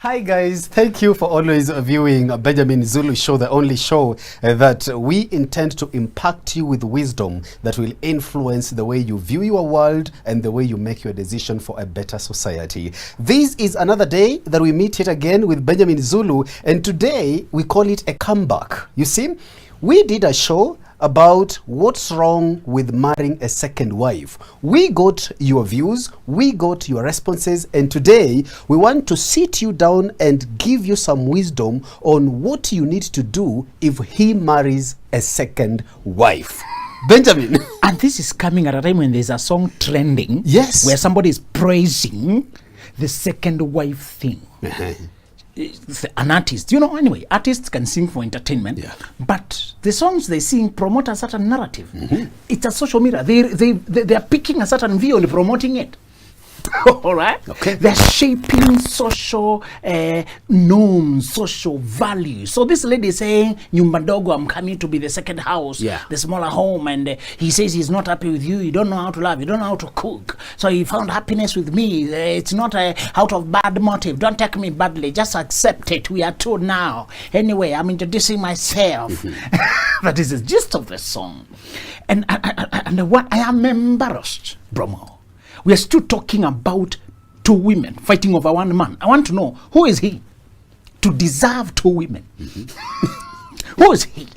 Hi guys, thank you for always viewing Benjamin Zulu Show, the only show that we intend to impact you with wisdom that will influence the way you view your world and the way you make your decision for a better society. This is another day that we meet yet again with Benjamin Zulu, and today we call it a comeback. You see, we did a show about what's wrong with marrying a second wife. We got your views, we got your responses, and today we want to sit you down and give you some wisdom on what you need to do if he marries a second wife. Benjamin. And this is coming at a time when there's a song trending. Yes. Where somebody is praising the second wife thing. An artist, anyway, artists can sing for entertainment, but the songs they sing promote a certain narrative. It's a social media. They are picking a certain view and promoting it. All right. Okay. They're shaping social norms, social values. So this lady is saying, "Nyumba ndogo, I'm coming to be the second house, the smaller home," and he says he's not happy with you. You don't know how to love. You don't know how to cook. So he found happiness with me. It's not out of bad motive. Don't take me badly. Just accept it. We are two now. Anyway, I'm introducing myself. That is the gist of the song. And what I am embarrassed, Bromo. We are still talking about two women fighting over one man. I want to know, who is he to deserve two women? Who is he?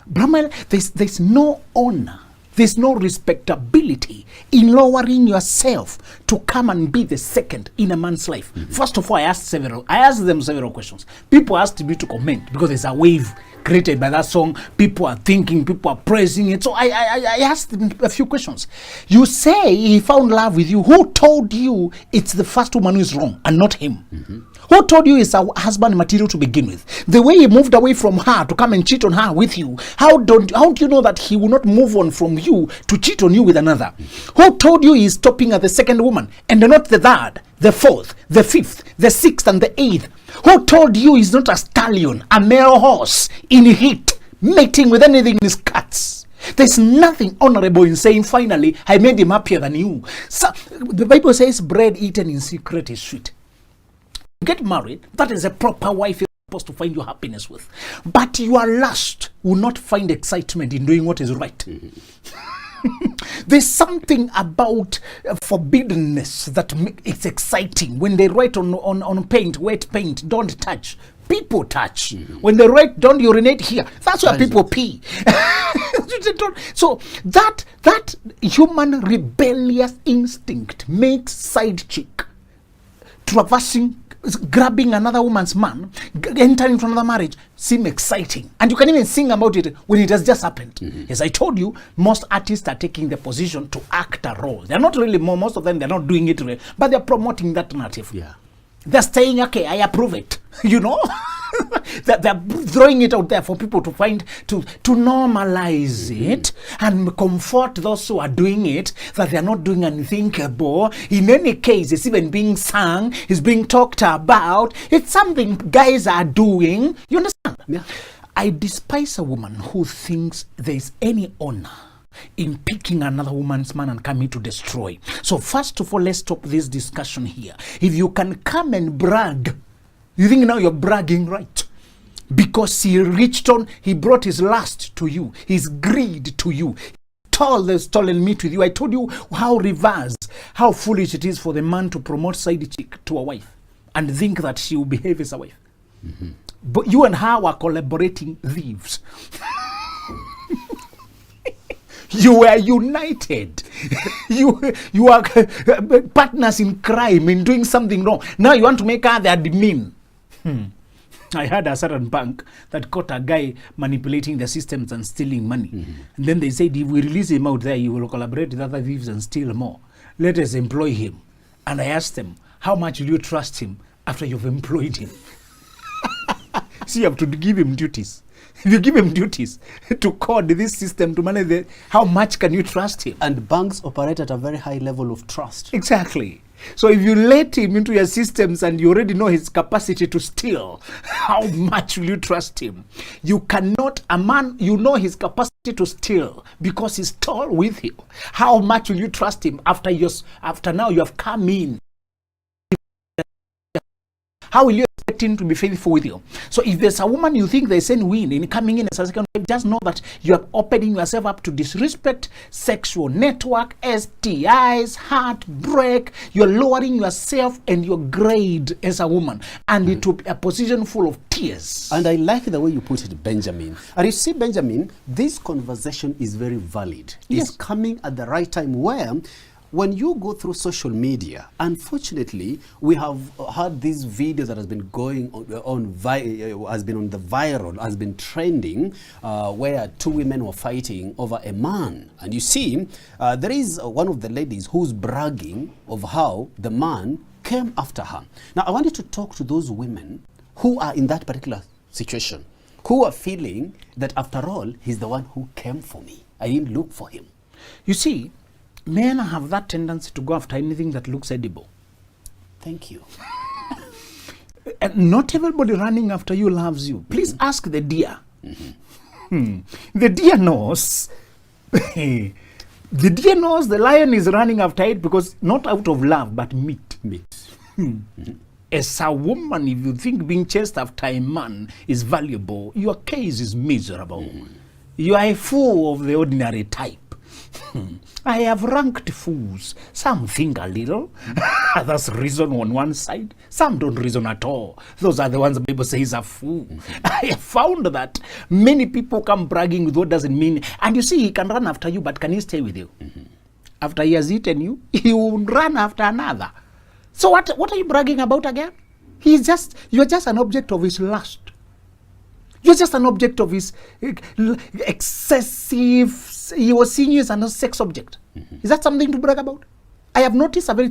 Brahma, there's no honor, there's no respectability in lowering yourself to come and be the second in a man's life. First of all, I asked them several questions. People asked me to comment because there's a wave created by that song. People are thinking, people are praising it. So I asked him a few questions. You say he found love with you. Who told you it's the first woman who is wrong and not him? Who told you it's a husband material to begin with? The way he moved away from her to come and cheat on her with you, how do you know that he will not move on from you to cheat on you with another? Who told you he's stopping at the second woman and not the third, the fourth, the fifth, the sixth, and the eighth? Who told you he's not a stallion, a male horse in heat, mating with anything in his cuts? There's nothing honorable in saying, finally, I made him happier than you. So, the Bible says bread eaten in secret is sweet. Get married, that is a proper wife you're supposed to find your happiness with. But your lust will not find excitement in doing what is right. There's something about forbiddenness that it's exciting. When they write on paint, wet paint, don't touch. People touch. When they write, don't urinate here. That's where people pee. So that human rebellious instinct makes side chick traversing, grabbing another woman's man, entering into another marriage seem exciting. And you can even sing about it when it has just happened. As I told you, most artists are taking the position to act a role. They're not really, most of them, they're not doing it really, but they're promoting that narrative. They're saying, okay, I approve it. They're throwing it out there for people to find, to normalize it and comfort those who are doing it, that they're not doing unthinkable. In any case, it's even being sung, it's being talked about. It's something guys are doing. You understand? I despise a woman who thinks there's any honor in picking another woman's man and coming to destroy. So first of all, let's stop this discussion here. If you can come and brag, you think now you're bragging, right? Because he brought his lust to you, his greed to you. He stolen meat with you. I told you how foolish it is for the man to promote side chick to a wife and think that she will behave as a wife. But you and her were collaborating thieves. You were united. You are partners in crime, in doing something wrong. Now you want to make her the admin. I had a certain bank that caught a guy manipulating the systems and stealing money. And then they said, if we release him out there, he will collaborate with other thieves and steal more. Let us employ him. And I asked them, how much will you trust him after you've employed him? See, you have to give him duties. If you give him duties to code this system, to manage how much can you trust him? And banks operate at a very high level of trust. Exactly. So if you let him into your systems and you already know his capacity to steal, how much will you trust him? You cannot, a man, you know his capacity to steal because he's tall with you. How much will you trust him after now you have come in? How will you expect expecting to be faithful with you. So if there's a woman you think there's any win in coming in as a second wife, just know that you are opening yourself up to disrespect, sexual network, STIs, heartbreak. You're lowering yourself and your grade as a woman, and into a position full of tears. And I like the way you put it, Benjamin. And you see, Benjamin, this conversation is very valid. Yes. It's coming at the right time, where when you go through social media, unfortunately, we have had these videos that has been going has been on the viral, has been trending, where two women were fighting over a man. And you see, there is one of the ladies who's bragging of how the man came after her. Now, I want you to talk to those women who are in that particular situation, who are feeling that after all, he's the one who came for me. I didn't look for him. You see, men have that tendency to go after anything that looks edible. Thank you. And not everybody running after you loves you. Please ask the deer. The deer knows. The deer knows the lion is running after it because not out of love, but meat. As a woman, if you think being chased after a man is valuable, your case is miserable. You are a fool of the ordinary type. I have ranked fools. Some think a little, others reason on one side, some don't reason at all. Those are the ones people say is a fool. I have found that many people come bragging with what doesn't mean. And you see, he can run after you, but can he stay with you? After he has eaten you, he will run after another. So what are you bragging about again? You're just an object of his lust. You're just an object of his excessive. He was seeing you as a sex object. Is that something to brag about? I have noticed a very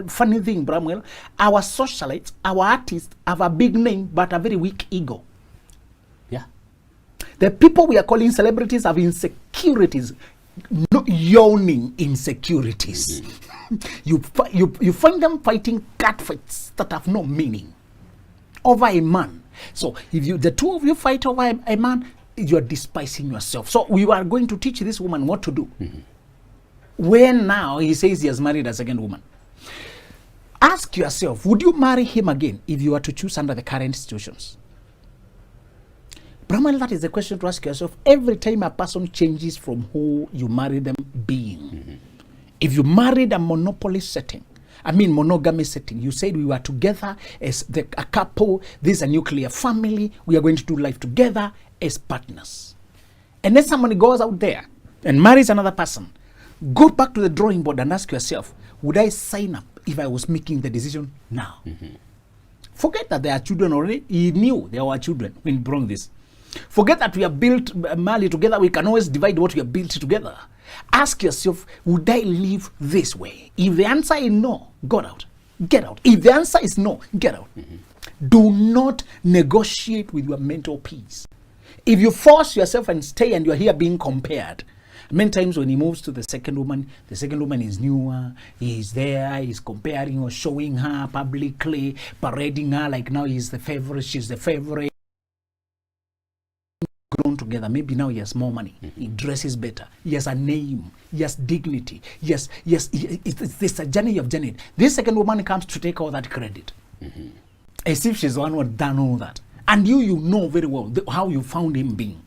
funny thing, Bramwell. Our socialites, our artists have a big name but a very weak ego. Yeah. The people we are calling celebrities have insecurities, yawning insecurities. You find them fighting catfights that have no meaning over a man. So if the two of you fight over a man, you are despising yourself. So we are going to teach this woman what to do. When now he says he has married a second woman, ask yourself, would you marry him again if you were to choose under the current situations? Brahman, that is the question to ask yourself every time a person changes from who you marry them being. If you married a monopoly setting, monogamy setting, you said we were together as a couple, this is a nuclear family, we are going to do life together as partners. And then somebody goes out there and marries another person. Go back to the drawing board and ask yourself, would I sign up if I was making the decision now? Forget that there are children already. He knew there were children when he brought this. Forget that we are built married together. We can always divide what we are built together. Ask yourself, would I live this way? If the answer is no, go out. Get out. If the answer is no, get out. Do not negotiate with your mental peace. If you force yourself and stay and you're here being compared, many times when he moves to the second woman is newer, he's there, he's comparing or showing her publicly, parading her like now he's the favorite, she's the favorite. Grown together, maybe now he has more money, he dresses better, he has a name, he has dignity, yes, it's a journey of journey. This second woman comes to take all that credit, as if she's the one who had done all that. And you know very well how you found him being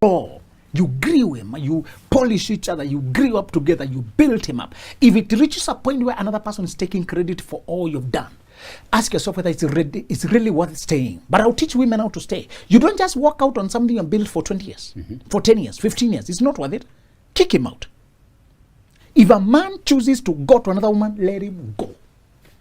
raw. You grew him, you polish each other, you grew up together, you built him up. If it reaches a point where another person is taking credit for all you've done, ask yourself whether it's really worth staying. But I'll teach women how to stay. You don't just walk out on something you built for 20 years, for 10 years, 15 years. It's not worth it. Kick him out. If a man chooses to go to another woman, let him go.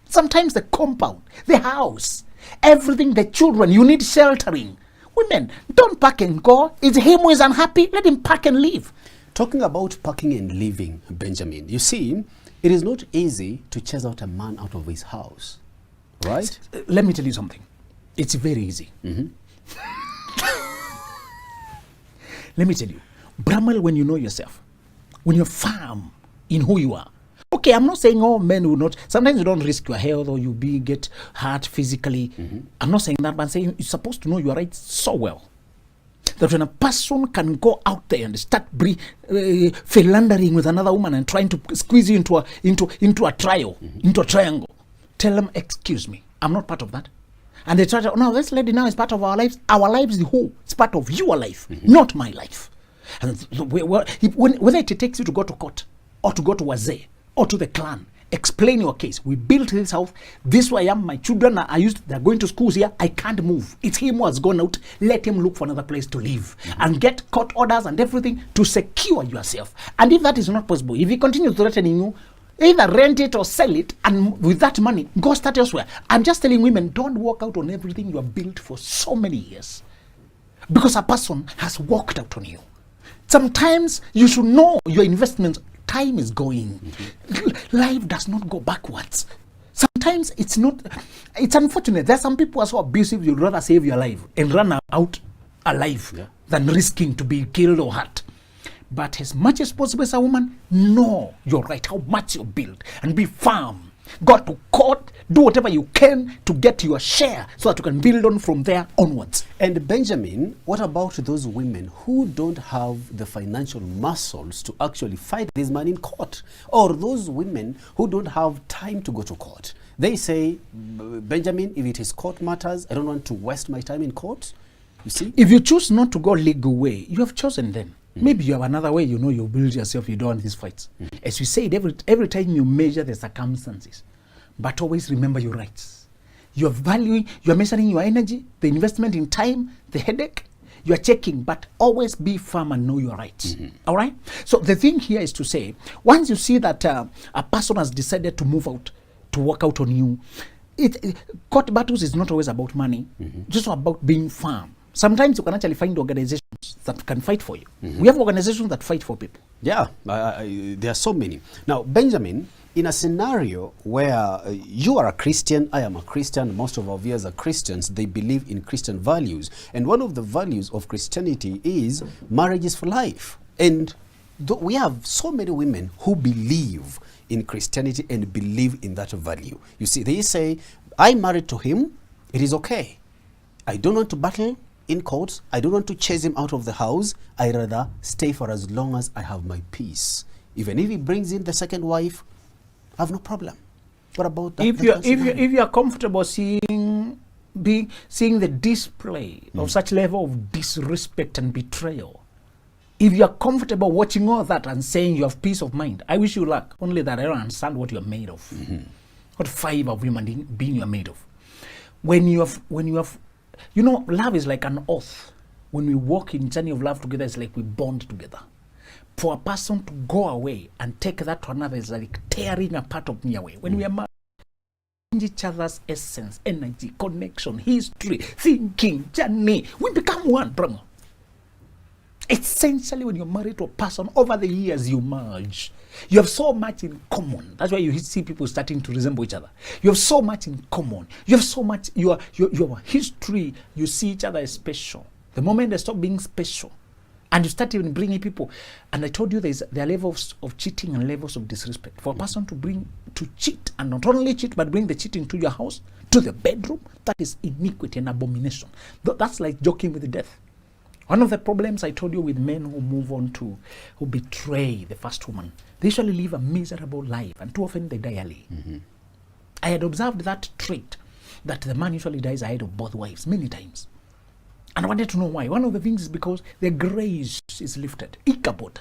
Sometimes the compound, the house, everything, the children, you need sheltering. Women, don't pack and go. It's him who is unhappy. Let him pack and leave. Talking about packing and leaving, Benjamin, you see, it is not easy to chase out a man out of his house, right? Let me tell you something. It's very easy. Let me tell you, Bramwell, when you know yourself, when you're firm in who you are. Okay, I'm not saying all men will not. Sometimes you don't risk your health or you get hurt physically. I'm not saying that, but I'm saying you're supposed to know your rights so well that when a person can go out there and start philandering with another woman and trying to squeeze you into a triangle, tell them, excuse me, I'm not part of that. And they try to, no, this lady now is part of our lives. Our lives is who? It's part of your life, not my life. And whether it takes you to go to court, or to go to Wazee, or to the clan, explain your case. We built this house. This is where I am. My children they're going to schools here. I can't move. It's him who has gone out. Let him look for another place to live and get court orders and everything to secure yourself. And if that is not possible, if he continues threatening you, either rent it or sell it, and with that money, go start elsewhere. I'm just telling women, don't walk out on everything you have built for so many years, because a person has walked out on you. Sometimes you should know your investments. Time is going. Life does not go backwards. Sometimes it's unfortunate. There are some people who are so abusive, you'd rather save your life and run out alive than risking to be killed or hurt. But as much as possible as a woman, know your right, how much you build, and be firm. Go to court, do whatever you can to get your share so that you can build on from there onwards. And Benjamin, what about those women who don't have the financial muscles to actually fight this man in court? Or those women who don't have time to go to court? They say, Benjamin, if it is court matters, I don't want to waste my time in court. You see? If you choose not to go legal way, you have chosen then. Maybe you have another way, you build yourself, you don't want these fights. As we said, every time you measure the circumstances, but always remember your rights. You're measuring your energy, the investment in time, the headache, you're checking, but always be firm and know your rights. All right? So the thing here is to say, once you see that a person has decided to move out, to work out on you, court battles is not always about money, just about being firm. Sometimes you can actually find organizations that can fight for you. We have organizations that fight for people. Yeah, there are so many. Now, Benjamin, in a scenario where you are a Christian, I am a Christian, most of our viewers are Christians, they believe in Christian values. And one of the values of Christianity is marriage is for life. And we have so many women who believe in Christianity and believe in that value. You see, they say, I married to him, it is okay. I don't want to battle in courts. I don't want to chase him out of the house. I rather stay for as long as I have my peace. Even if he brings in the second wife, I have no problem. What about that? If you are comfortable seeing the display of such level of disrespect and betrayal, if you are comfortable watching all that and saying you have peace of mind, I wish you luck. Only that I don't understand what you are made of. What fiber of human being you are made of. When you have, love is like an oath. When we walk in journey of love together, it's like we bond together. For a person to go away and take that to another is like tearing a part of me away. When we are married, each other's essence, energy, connection, history, thinking, journey, we become one. Essentially, when you're married to a person, over the years you merge. You have so much in common. That's why you see people starting to resemble each other. You have so much in common. You have so much, your history, you see each other as special. The moment they stop being special, and you start even bringing people, and I told you there are levels of cheating and levels of disrespect. For a person to cheat, and not only cheat, but bring the cheating to your house, to the bedroom, that is iniquity and abomination. That's like joking with death. One of the problems I told you with men who betray the first woman, they usually live a miserable life, and too often they die early. I had observed that trait, that the man usually dies ahead of both wives many times. And I wanted to know why. One of the things is because the grace is lifted. Ichabod,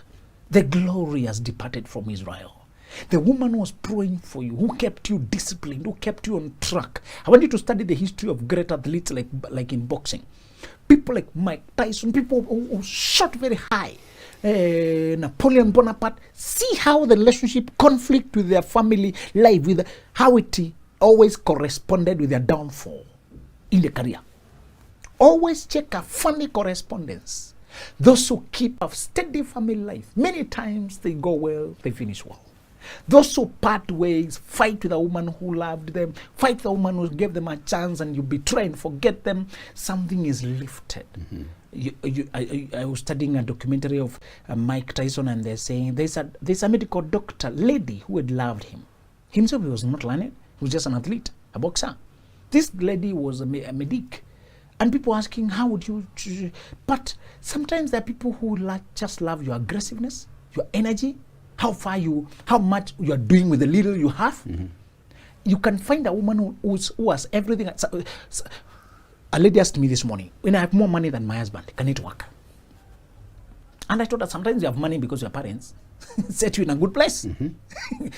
the glory has departed from Israel. The woman who was praying for you, who kept you disciplined, who kept you on track. I want you to study the history of great athletes like in boxing. People like Mike Tyson, people who shot very high. Napoleon Bonaparte. See how the relationship conflict with their family life, with how it always corresponded with their downfall in the career. Always check a funny correspondence. Those who keep a steady family life, many times they go well, they finish well. Those who part ways, fight with a woman who loved them, fight with a woman who gave them a chance, and you betray and forget them, something is lifted. I was studying a documentary of Mike Tyson, and they're saying there's a medical doctor lady who had loved him. Himself, he was not learned, he was just an athlete, a boxer. This lady was a medic. And people asking, how would you... But sometimes there are people who just love your aggressiveness, your energy, how much you are doing with the little you have. You can find a woman who has everything. A lady asked me this morning, when I have more money than my husband, can it work? And I told her, sometimes you have money because your parents set you in a good place.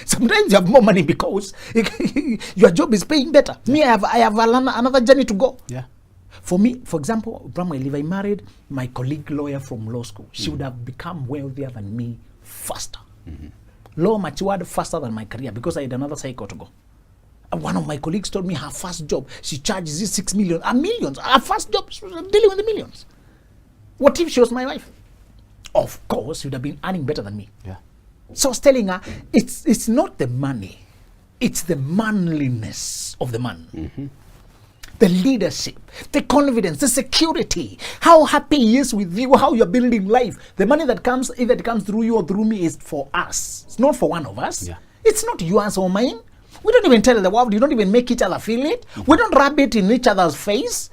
Sometimes you have more money because your job is paying better. Me, I have another journey to go. Yeah. For me, for example, if I married my colleague lawyer from law school, she would have become wealthier than me faster. Law matured faster than my career because I had another cycle to go. One of my colleagues told me her first job, she charges 6 million, millions. Her first job, she was dealing with the millions. What if she was my wife? Of course, she would have been earning better than me. Yeah. So I was telling her, it's not the money, it's the manliness of the man. The leadership, the confidence, the security, how happy he is with you, how you're building life. The money that comes, either it comes through you or through me, is for us. It's not for one of us. Yeah. It's not yours or mine. We don't even tell the world. You don't even make each other feel it. We don't rub it in each other's face.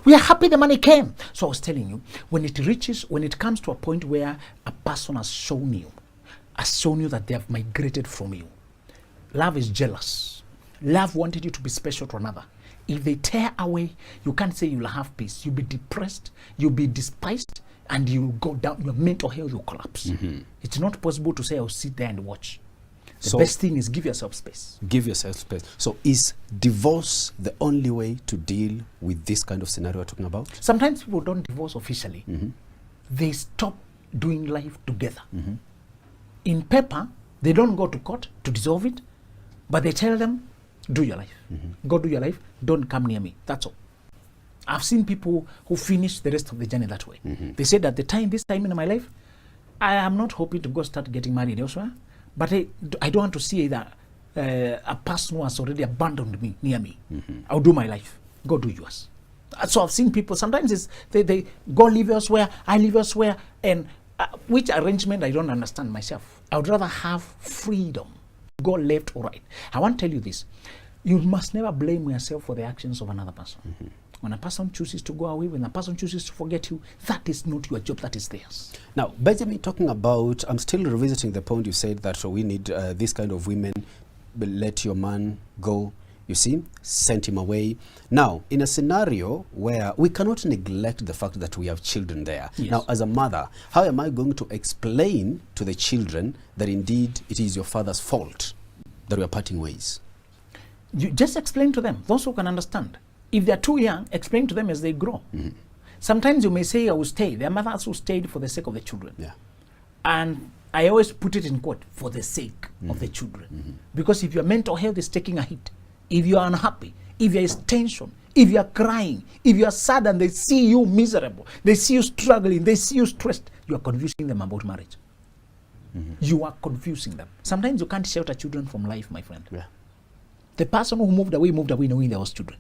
We are happy the money came. So I was telling you, when it comes to a point where a person has shown you that they have migrated from you, love is jealous. Love wanted you to be special to another. If they tear away, you can't say you'll have peace. You'll be depressed, you'll be despised, and you'll go down. Your mental health will collapse. It's not possible to say, I'll sit there and watch. The best thing is give yourself space. Give yourself space. So is divorce the only way to deal with this kind of scenario we're talking about? Sometimes people don't divorce officially. They stop doing life together. In paper, they don't go to court to dissolve it, but they tell them, do your life. Go do your life. Don't come near me. That's all. I've seen people who finish the rest of the journey that way. They said at this time in my life, I am not hoping to go start getting married elsewhere. But I don't want to see either a person who has already abandoned me near me. I'll do my life. Go do yours. So I've seen people, sometimes they go live elsewhere, I live elsewhere, and which arrangement I don't understand myself. I would rather have freedom, go left or right. I want to tell you this. You must never blame yourself for the actions of another person. When a person chooses to go away, when a person chooses to forget you, that is not your job, that is theirs. Now, Benjamin, talking about, I'm still revisiting the point you said that we need this kind of women, let your man go, you see, sent him away. Now, in a scenario where we cannot neglect the fact that we have children there. Yes. Now, as a mother, how am I going to explain to the children that indeed it is your father's fault that we are parting ways? You just explain to them, those who can understand. If they're too young, explain to them as they grow. Sometimes you may say, I will stay. There are mothers who stayed for the sake of the children. Yeah. And I always put it in quote, for the sake of the children. Because if your mental health is taking a hit, if you are unhappy, if there is tension, if you are crying, if you are sad and they see you miserable, they see you struggling, they see you stressed, you are confusing them about marriage. You are confusing them. Sometimes you can't shelter children from life, my friend. Yeah. The person who moved away knowing there was children.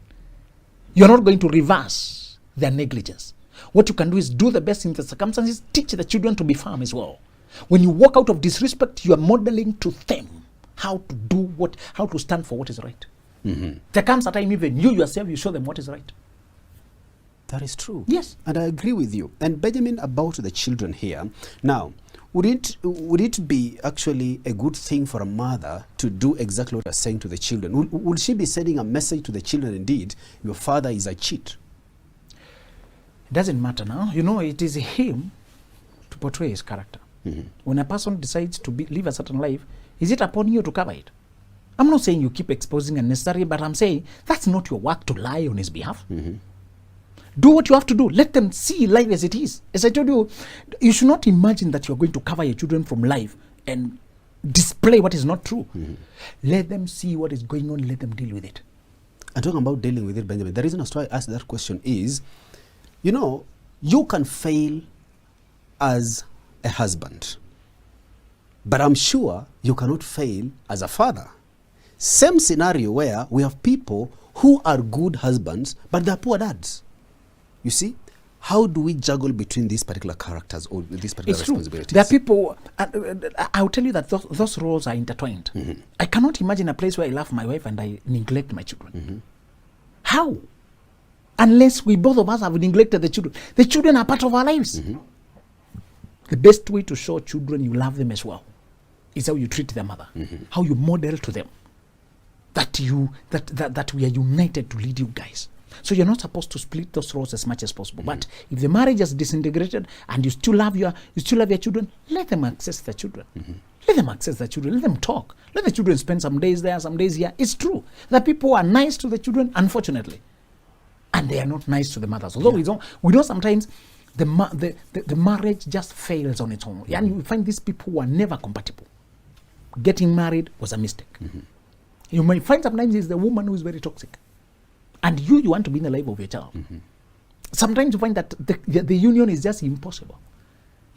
You're not going to reverse their negligence. What you can do is do the best in the circumstances, teach the children to be firm as well. When you walk out of disrespect, you are modeling to them how to stand for what is right. There comes a time even you yourself, you show them what is right. That is true. Yes. And I agree with you. And Benjamin, about the children here. Now, would it be actually a good thing for a mother to do exactly what you're saying to the children? Would she be sending a message to the children, indeed, your father is a cheat? It doesn't matter now. You know, it is him to portray his character. When a person decides to live a certain life, is it upon you to cover it? I'm not saying you keep exposing unnecessary, but I'm saying that's not your work to lie on his behalf. Do what you have to do. Let them see life as it is. As I told you, you should not imagine that you're going to cover your children from life and display what is not true. Let them see what is going on. Let them deal with it. And talking about dealing with it, Benjamin, the reason I asked that question is, you know, you can fail as a husband, but I'm sure you cannot fail as a father. Same scenario where we have people who are good husbands, but they're poor dads. You see, how do we juggle between these particular characters or these particular responsibilities? There are people, I'll tell you that those roles are intertwined. I cannot imagine a place where I love my wife and I neglect my children. How? Unless we both of us have neglected the children. The children are part of our lives. The best way to show children you love them as well is how you treat their mother, how you model to them that we are united to lead you guys. So you're not supposed to split those roles as much as possible. But if the marriage is disintegrated and you still love your children, let them access their children. Let them access their children. Let them talk. Let the children spend some days there, some days here. It's true that people are nice to the children, unfortunately, and they are not nice to the mothers. Although we know sometimes the marriage just fails on its own. And you find these people who are never compatible. Getting married was a mistake. You might find sometimes it's the woman who is very toxic. And you want to be in the life of your child. Sometimes you find that the union is just impossible.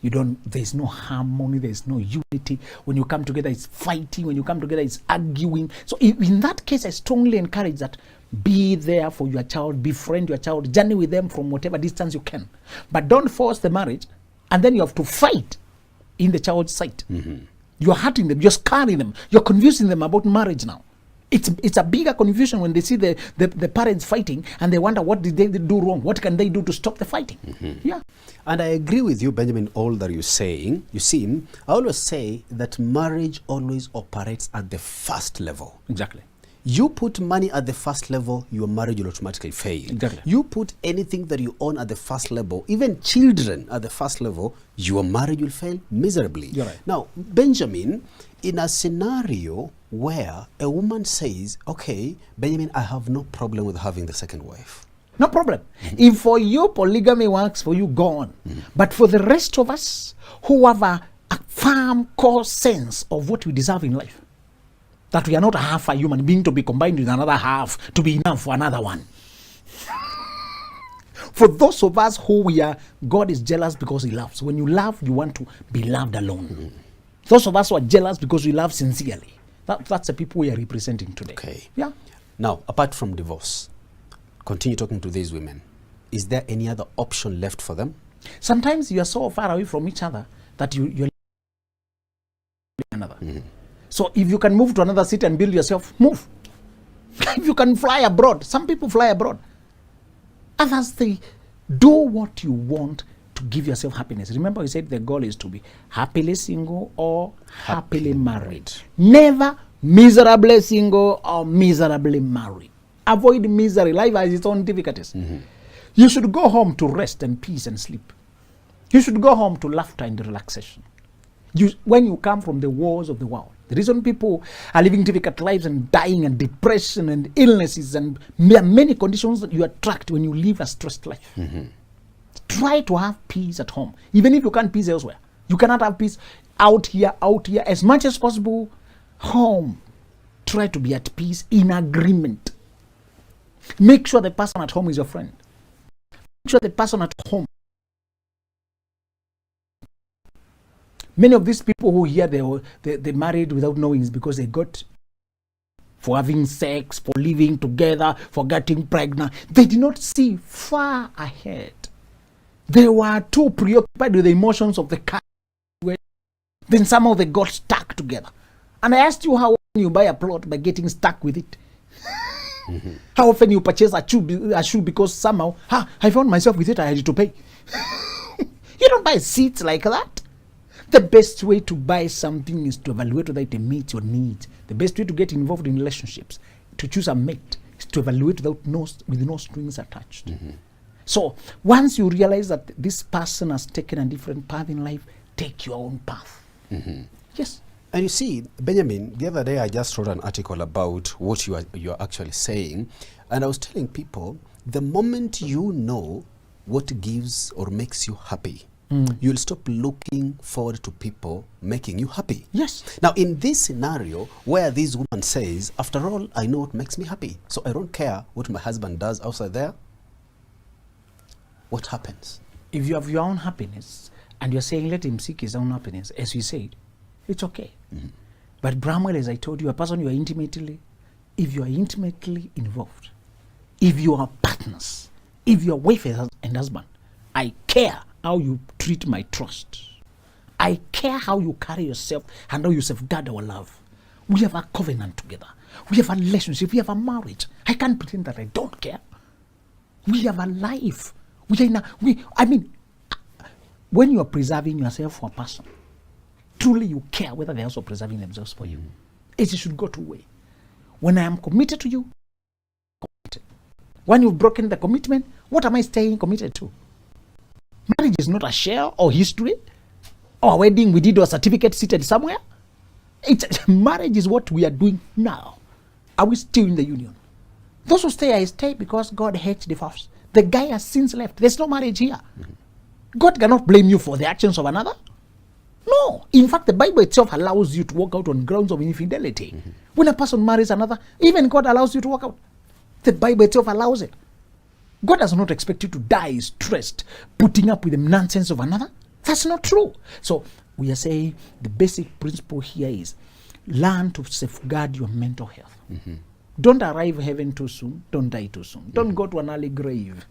There's no harmony, there's no unity. When you come together, it's fighting. When you come together, it's arguing. So in that case, I strongly encourage that be there for your child, befriend your child, journey with them from whatever distance you can. But don't force the marriage, and then you have to fight in the child's sight. You're hurting them, you're scarring them, you're confusing them about marriage now. It's a bigger confusion when they see the parents fighting and they wonder what did they do wrong, what can they do to stop the fighting. Yeah. And I agree with you, Benjamin, all that you're saying. You see, I always say that marriage always operates at the first level. Exactly. You put money at the first level, your marriage will automatically fail. Exactly. You put anything that you own at the first level, even children at the first level, your marriage will fail miserably. You're right. Now, Benjamin, in a scenario where a woman says, okay, Benjamin, I have no problem with having the second wife. No problem. If for you polygamy works for you, go on. But for the rest of us who have a firm core sense of what we deserve in life, that we are not a half a human being to be combined with another half to be enough for another one. For those of us who we are, God is jealous because he loves. When you love, you want to be loved alone. Those of us who are jealous because we love sincerely. That's the people we are representing today. Okay. Yeah. Now, apart from divorce, continue talking to these women. Is there any other option left for them? Sometimes you are so far away from each other that you're another. So if you can move to another city and build yourself, move. If you can fly abroad, some people fly abroad. Others, they do what you want to give yourself happiness. Remember, we said the goal is to be happily single or happily married. Never miserably single or miserably married. Avoid misery. Life has its own difficulties. You should go home to rest and peace and sleep. You should go home to laughter and relaxation. When you come from the wars of the world, the reason people are living difficult lives and dying and depression and illnesses and many conditions that you attract when you live a stressed life. Try to have peace at home, even if you can't peace elsewhere. You cannot have peace out here, as much as possible. Home, try to be at peace in agreement. Make sure the person at home is your friend. Make sure the person at home. Many of these people who hear they married without knowing is because they got for having sex, for living together, for getting pregnant. They did not see far ahead. They were too preoccupied with the emotions of the car. Then somehow they got stuck together. And I asked you how often you buy a plot by getting stuck with it. How often you purchase a shoe because somehow, I found myself with it, I had to pay. You don't buy seats like that. The best way to buy something is to evaluate whether it meets your needs. The best way to get involved in relationships, to choose a mate, is to evaluate with no strings attached. So once you realize that this person has taken a different path in life, take your own path. Yes. And you see, Benjamin, the other day I just wrote an article about what you are actually saying, and I was telling people, the moment you know what gives or makes you happy, you'll stop looking forward to people making you happy. Yes. Now, in this scenario where this woman says, after all, I know what makes me happy, so I don't care what my husband does outside there, what happens? If you have your own happiness and you're saying let him seek his own happiness, as we said, it's okay. But Bramwell, as I told you, a person you are intimately, if you are intimately involved, if you are partners, if you are wife and husband, I care how you treat my trust. I care how you carry yourself and how you safeguard our love. We have a covenant together. We have a relationship. We have a marriage. I can't pretend that I don't care. We have a life. When you are preserving yourself for a person, truly you care whether they're also preserving themselves for you. It should go two ways. When I am committed to you, committed. When you've broken the commitment, what am I staying committed to? Marriage is not a shell or history or a wedding we did or a certificate seated somewhere. Marriage is what we are doing now. Are we still in the union? Those who stay, I stay because God hates divorce. The guy has since left. There's no marriage here. God cannot blame you for the actions of another. No. In fact, the Bible itself allows you to walk out on grounds of infidelity. When a person marries another, even God allows you to walk out. The Bible itself allows it. God does not expect you to die stressed, putting up with the nonsense of another. That's not true. So we are saying the basic principle here is learn to safeguard your mental health. Don't arrive heaven too soon. Don't die too soon. Don't go to an early grave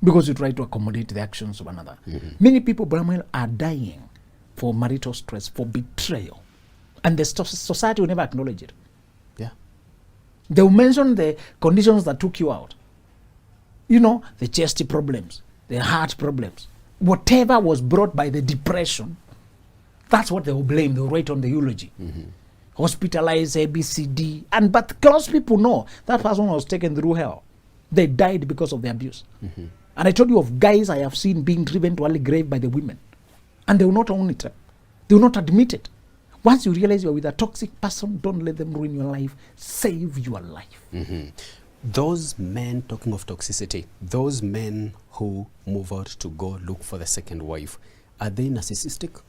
because you try to accommodate the actions of another. Many people, Bramwell, are dying for marital stress, for betrayal. And the society will never acknowledge it. Yeah. They will mention the conditions that took you out. You know, the chest problems, the heart problems. Whatever was brought by the depression, that's what they will blame. They will write on the eulogy. Hospitalized, A, B, C, D. But close people know that person was taken through hell. They died because of the abuse. And I told you of guys I have seen being driven to early grave by the women. And they will not own it. They will not admit it. Once you realize you're with a toxic person, don't let them ruin your life. Save your life. Those men, talking of toxicity, those men who move out to go look for the second wife, are they narcissistic?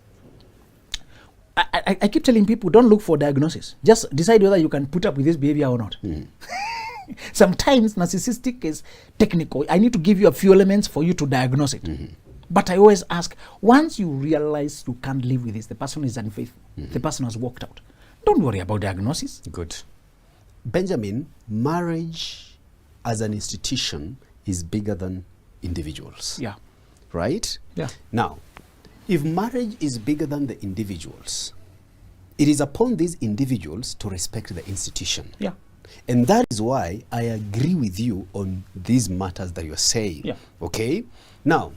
I keep telling people, don't look for diagnosis. Just decide whether you can put up with this behavior or not. Sometimes narcissistic is technical. I need to give you a few elements for you to diagnose it. But I always ask, once you realize you can't live with this, the person is unfaithful, the person has walked out. Don't worry about diagnosis. Good. Benjamin, marriage as an institution is bigger than individuals. Yeah. Right? Yeah. Now, if marriage is bigger than the individuals, it is upon these individuals to respect the institution. Yeah. And that is why I agree with you on these matters that you're saying. Yeah. Okay? Now,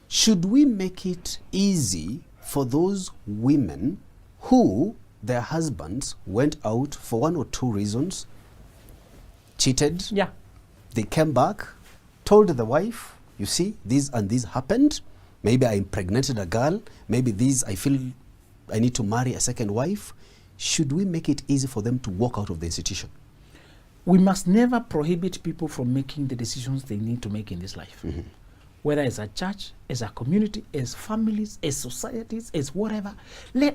should we make it easy for those women who their husbands went out for one or two reasons, cheated, Yeah. they came back, told the wife, you see, this and this happened, maybe I impregnated a girl, maybe this, I feel I need to marry a second wife. Should we make it easy for them to walk out of the institution? We must never prohibit people from making the decisions they need to make in this life. Whether as a church, as a community, as families, as societies, as whatever.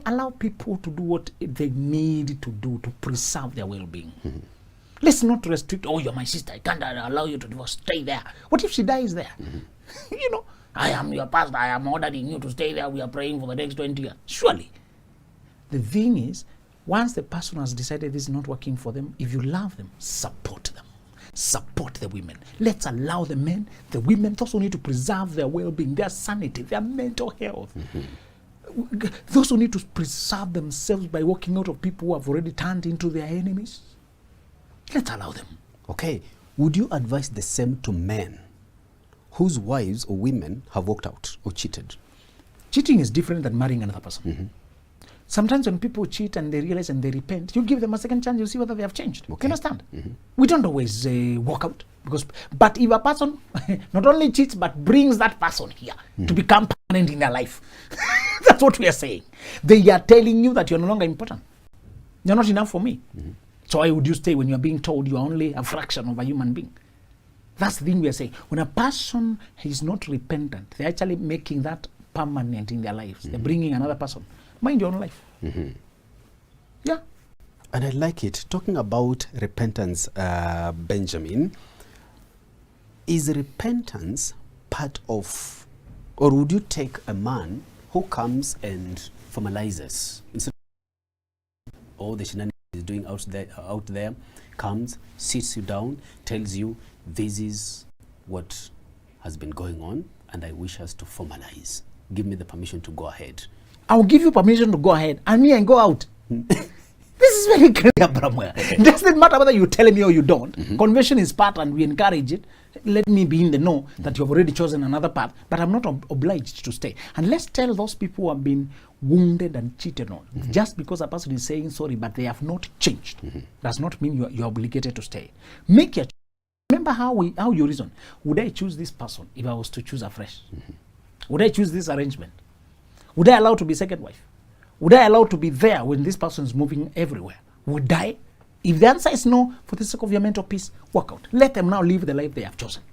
Allow people to do what they need to do to preserve their well-being. Let's not restrict, oh, you're my sister, I can't allow you to divorce, stay there. What if she dies there? You know, I am your pastor, I am ordering you to stay there, we are praying for the next 20 years. Surely. The thing is, once the person has decided this is not working for them, if you love them, support them. Support the women. Let's allow the men, the women, those who need to preserve their well-being, their sanity, their mental health. Those who need to preserve themselves by walking out of people who have already turned into their enemies. Let's allow them. Okay. Would you advise the same to men whose wives or women have walked out or cheated? Cheating is different than marrying another person. Sometimes when people cheat and they realize and they repent, you give them a second chance, you see whether they have changed. Okay. You understand? We don't always walk out. But if a person not only cheats, but brings that person here to become permanent in their life, that's what we are saying. They are telling you that you're no longer important. You're not enough for me. So why would you stay when you're being told you are only a fraction of a human being? That's the thing we are saying. When a person is not repentant, they're actually making that permanent in their lives. They're bringing another person. Mind your own life. Yeah. And I like it. Talking about repentance, Benjamin, is repentance part of, or would you take a man who comes and formalizes instead of all the shenanigans he's doing out there, comes, sits you down, tells you this is what has been going on and I wish us to formalize. Give me the permission to go ahead. I'll give you permission to go ahead and me and go out. This is very clear, Bramwell. It doesn't matter whether you tell me or you don't. Conversion is part and we encourage it. Let me be in the know that you've already chosen another path, but I'm not obliged to stay. And let's tell those people who have been wounded and cheated on. Just because a person is saying sorry, but they have not changed, does not mean you're obligated to stay. Make your Remember how you reason. Would I choose this person if I was to choose afresh? Would I choose this arrangement? Would I allow to be second wife? Would I allow to be there when this person is moving everywhere? Would I? If the answer is no, for the sake of your mental peace, walk out. Let them now live the life they have chosen.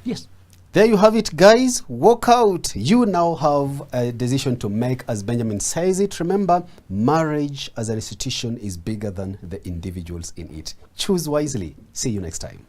Yes. There you have it, guys. Walk out. You now have a decision to make, as Benjamin says it. Remember, marriage as an institution is bigger than the individuals in it. Choose wisely. See you next time.